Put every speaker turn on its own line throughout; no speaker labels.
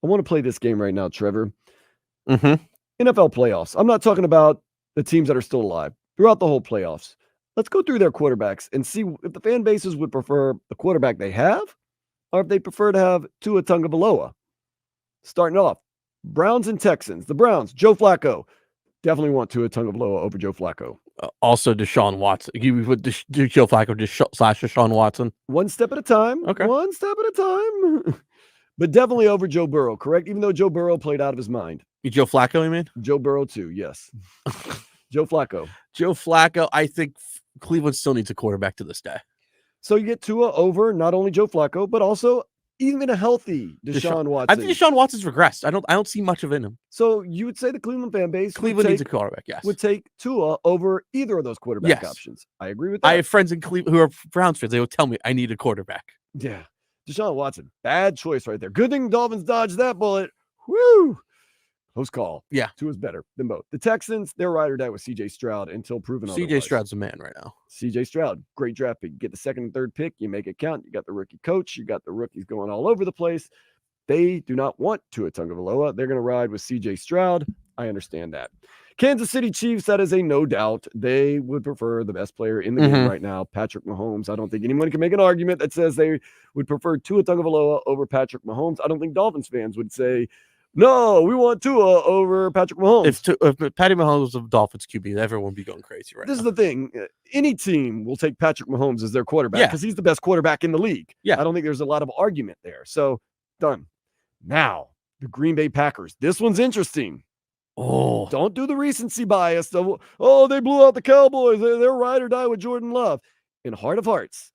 I want to play this game right now, Trevor.
Mm-hmm.
NFL playoffs. I'm not talking about the teams that are still alive. Throughout the whole playoffs, let's go through their quarterbacks and see if the fan bases would prefer the quarterback they have or if they prefer to have Tua Tagovailoa. Starting off, Browns and Texans. The Browns, Joe Flacco. Definitely want Tua Tagovailoa over Joe Flacco.
Also, Deshaun Watson. You would Joe Flacco slash Deshaun Watson.
One step at a time.
Okay.
One step at a time. But definitely over Joe Burrow, correct? Even though Joe Burrow played out of his mind.
Joe Flacco, you mean?
Joe Burrow too, yes. Joe Flacco.
Joe Flacco, I think Cleveland still needs a quarterback to this day.
So you get Tua over not only Joe Flacco, but also even a healthy Deshaun Watson.
I think Deshaun Watson's regressed. I don't see much of in him.
So you would say the Cleveland fan base
needs a quarterback, yes.
Would take Tua over either of those quarterback options. I agree with that.
I have friends in Cleveland who are Browns fans. They will tell me I need a quarterback.
Yeah. Deshaun Watson, bad choice right there. Good thing the Dolphins dodged that bullet. Woo! Close call.
Yeah.
Tua's better than both. The Texans, they're ride or die with C.J. Stroud until proven otherwise.
C.J. Stroud's a man right now.
C.J. Stroud, great draft pick. You get the second and third pick. You make it count. You got the rookie coach. You got the rookies going all over the place. They do not want Tua Tagovailoa. They're going to ride with C.J. Stroud. I understand that. Kansas City Chiefs, that is a no doubt. They would prefer the best player in the game right now, Patrick Mahomes. I don't think anyone can make an argument that says they would prefer Tua Tagovailoa over Patrick Mahomes. I don't think Dolphins fans would say, no, we want Tua over Patrick Mahomes.
If Patty Mahomes was a Dolphins QB, everyone would be going crazy right now.
This is the thing. Any team will take Patrick Mahomes as their quarterback because he's the best quarterback in the league.
Yeah.
I don't think there's a lot of argument there. So, done. Now, the Green Bay Packers. This one's interesting.
Oh,
don't do the recency bias. They blew out the Cowboys. They're ride or die with Jordan Love. In heart of hearts,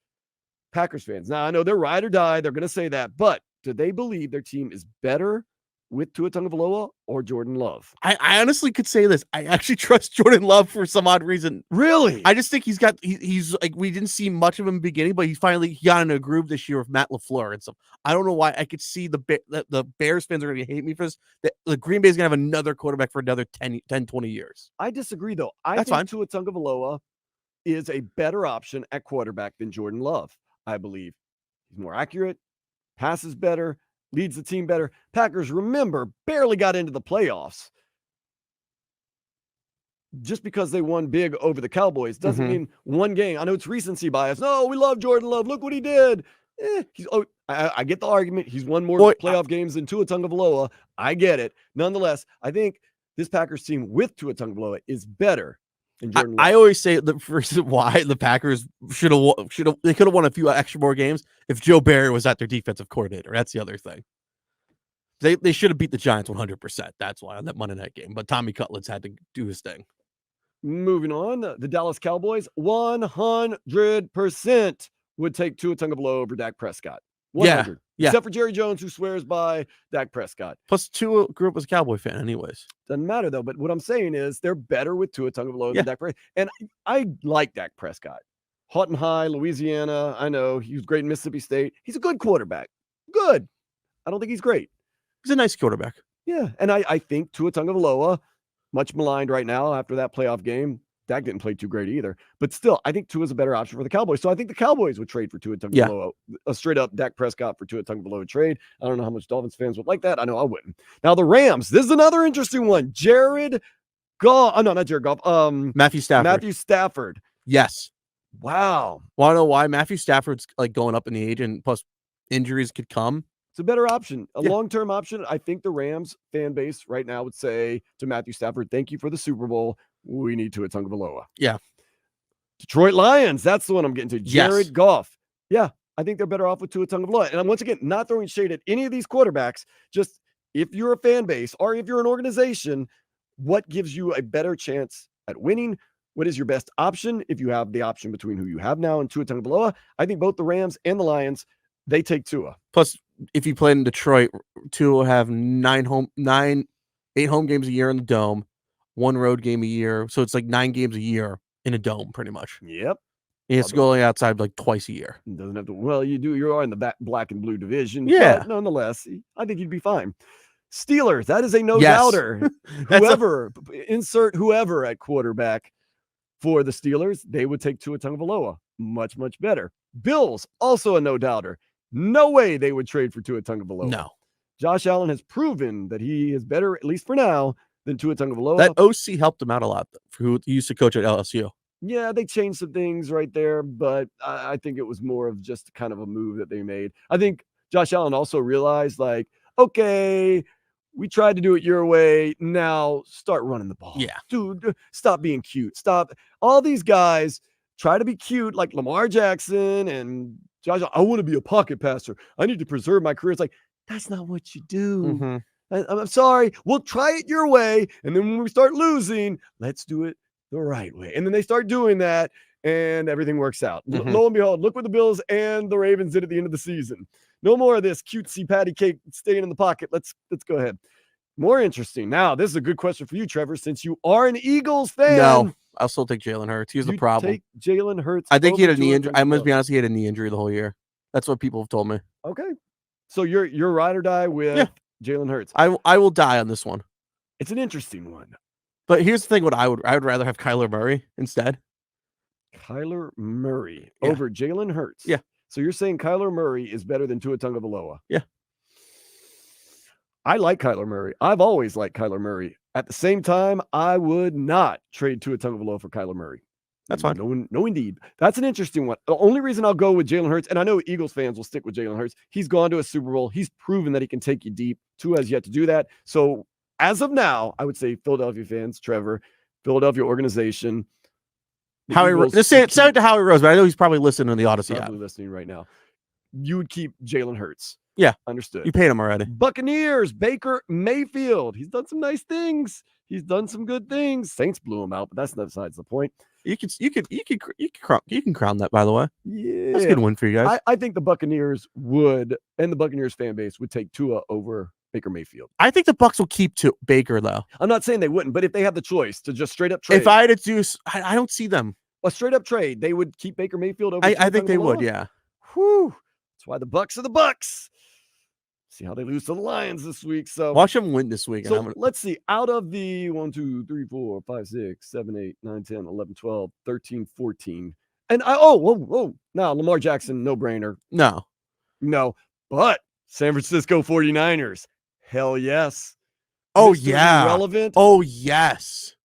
Packers fans. Now, I know they're ride or die. They're going to say that. But do they believe their team is better with Tua Tagovailoa or Jordan Love?
I honestly could say this. I actually trust Jordan Love for some odd reason.
Really?
I just think he's like, we didn't see much of him in the beginning, but he got in a groove this year with Matt LaFleur and stuff. I don't know why. I could see the Bears fans are going to hate me for this. The Green Bay is going to have another quarterback for another 10, 20 years.
I disagree, though. I think Tua Tagovailoa is a better option at quarterback than Jordan Love. I believe he's more accurate, passes better, leads the team better. Packers, remember, barely got into the playoffs. Just because they won big over the Cowboys doesn't mean one game. I know it's recency bias. No, we love Jordan Love. Look what he did. I get the argument. He's won more playoff games than Tua Tagovailoa. I get it. Nonetheless, I think this Packers team with Tua Tagovailoa is better than Jordan Love.
I always say the reason why the Packers should have they could have won a few extra more games if Joe Barry was at their defensive coordinator. That's the other thing. They should have beat the Giants 100%. That's why on that Monday night game. But Tommy Cutlets had to do his thing.
Moving on, the Dallas Cowboys 100% would take Tua Tagovailoa over Dak Prescott. 100.
Yeah.
Except for Jerry Jones, who swears by Dak Prescott.
Plus, Tua grew up as a Cowboy fan anyways.
Doesn't matter, though. But what I'm saying is they're better with Tua Tagovailoa than Dak Prescott. And I like Dak Prescott. Hot and high, Louisiana. I know. He was great in Mississippi State. He's a good quarterback. Good. I don't think he's great.
He's a nice quarterback.
Yeah. And I think Tua Tagovailoa, much maligned right now after that playoff game. Dak didn't play too great either. But still, I think Tua is a better option for the Cowboys. So I think the Cowboys would trade for Tua Tagovailoa. A straight-up Dak Prescott for Tua Tagovailoa trade. I don't know how much Dolphins fans would like that. I know I wouldn't. Now, the Rams. This is another interesting one. Jared Goff. Oh, no, not Jared Goff.
Matthew
Stafford.
Yes.
Wow.
Want to know why? Matthew Stafford's like going up in the age, and plus injuries could come.
It's a better option, a long-term option. I think the Rams fan base right now would say to Matthew Stafford, thank you for the Super Bowl. We need Tua Tagovailoa.
Yeah.
Detroit Lions. That's the one I'm getting to. Jared Goff. Yeah. I think they're better off with Tua Tagovailoa. And I'm once again not throwing shade at any of these quarterbacks. Just if you're a fan base or if you're an organization, what gives you a better chance at winning? What is your best option? If you have the option between who you have now and Tua Tagovailoa, I think both the Rams and the Lions, they take Tua.
Plus, if you play in Detroit, Tua will have 8 home games a year in the Dome, 1 road game a year. So it's like 9 games a year in a dome, pretty much.
Yep.
He has to go outside like twice a year.
Doesn't have to. Well, you are in the black and blue division.
Yeah.
But nonetheless, I think you'd be fine. Steelers. That is a no-doubter. Insert whoever at quarterback for the Steelers. They would take Tua Tagovailoa. Much, much better. Bills. Also a no-doubter. No way they would trade for Tua Tagovailoa.
No.
Josh Allen has proven that he is better, at least for now, than Tua Tagovailoa.
That OC helped him out a lot, who used to coach at LSU.
Yeah, they changed some things right there, but I think it was more of just kind of a move that they made. I think Josh Allen also realized, like, okay, we tried to do it your way. Now start running the ball.
Yeah.
Dude, stop being cute. Stop. All these guys try to be cute, like Lamar Jackson and Josh. I want to be a pocket passer. I need to preserve my career. It's like, that's not what you do.
Mm-hmm.
I'm sorry. We'll try it your way. And then when we start losing, let's do it the right way. And then they start doing that and everything works out.
Mm-hmm.
Lo and behold, look what the Bills and the Ravens did at the end of the season. No more of this cutesy patty cake staying in the pocket. Let's go ahead. More interesting. Now, this is a good question for you, Trevor, since you are an Eagles fan.
No, I'll still take Jalen Hurts. Here's the problem.
Take Jalen Hurts.
I think he had a knee injury. I must be honest, he had a knee injury the whole year. That's what people have told me.
Okay. So you're ride or die with Jalen Hurts.
I will die on this one.
It's an interesting one.
But here's the thing: I would rather have Kyler Murray instead.
Kyler Murray over Jalen Hurts.
Yeah.
So you're saying Kyler Murray is better than Tua Tagovailoa?
Yeah.
I like Kyler Murray. I've always liked Kyler Murray. At the same time, I would not trade Tua Tagovailoa for Kyler Murray.
That's fine.
No, indeed. That's an interesting one. The only reason I'll go with Jalen Hurts, and I know Eagles fans will stick with Jalen Hurts, he's gone to a Super Bowl. He's proven that he can take you deep. Tua has yet to do that. So as of now, I would say Philadelphia fans, Trevor, Philadelphia organization.
Just say it to Howie Rose, but I know he's probably listening to the Odyssey app.
Listening right now. You would keep Jalen Hurts.
Yeah.
Understood.
You paid him already.
Buccaneers, Baker Mayfield. He's done some nice things. He's done some good things. Saints blew him out, but that's besides the point.
You can crown that, by the way.
Yeah.
That's a good win for you guys.
I think the Buccaneers would, and the Buccaneers fan base would take Tua over Baker Mayfield.
I think the Bucs will keep Baker, though.
I'm not saying they wouldn't, but if they have the choice to just straight up trade.
If I had to do, I don't see them.
A straight up trade, they would keep Baker Mayfield over.
I think they would, yeah.
Whew. That's why the Bucs are the Bucs. See how they lose to the Lions this week. So
watch them win this week.
So let's see. Out of the 1, 2, 3, 4, 5, 6, 7, 8, 9, 10, 11, 12, 13, 14. And whoa. Now Lamar Jackson, no brainer.
No.
But San Francisco 49ers. Hell yes.
Oh, yeah.
Relevant.
Oh, yes.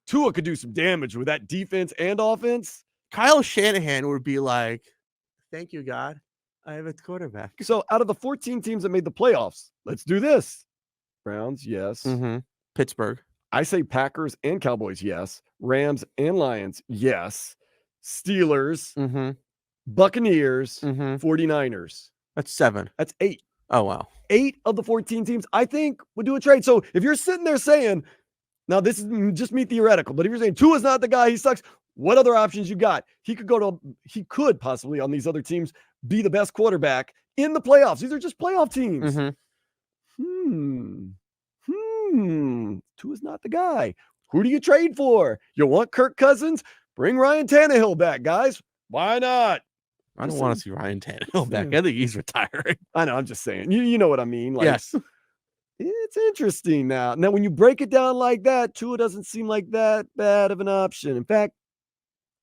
Tua could do some damage with that defense and offense.
Kyle Shanahan would be like, thank you, God. I have a quarterback.
So out of the 14 teams that made the playoffs, let's do this. Browns, yes.
Mm-hmm. Pittsburgh.
I say Packers and Cowboys, yes. Rams and Lions, yes. Steelers,
mm-hmm.
Buccaneers,
mm-hmm.
49ers.
That's 7.
That's 8.
Oh, wow.
8 of the 14 teams, I think, would do a trade. So if you're sitting there saying, now this is just me theoretical, but if you're saying Tua's not the guy, he sucks, what other options you got? He could possibly on these other teams be the best quarterback in the playoffs. These are just playoff teams.
Mm-hmm.
Tua's not the guy. Who do you trade for? You want Kirk Cousins? Bring Ryan Tannehill back, guys. Why not?
I don't want to see Ryan Tannehill back. I think he's retiring.
I know. I'm just saying. You know what I mean? Like,
yes.
It's interesting now. Now, when you break it down like that, Tua doesn't seem like that bad of an option. In fact,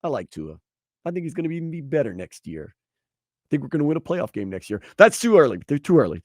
I like Tua. I think he's going to even be better next year. I think we're going to win a playoff game next year. That's too early. They're too early.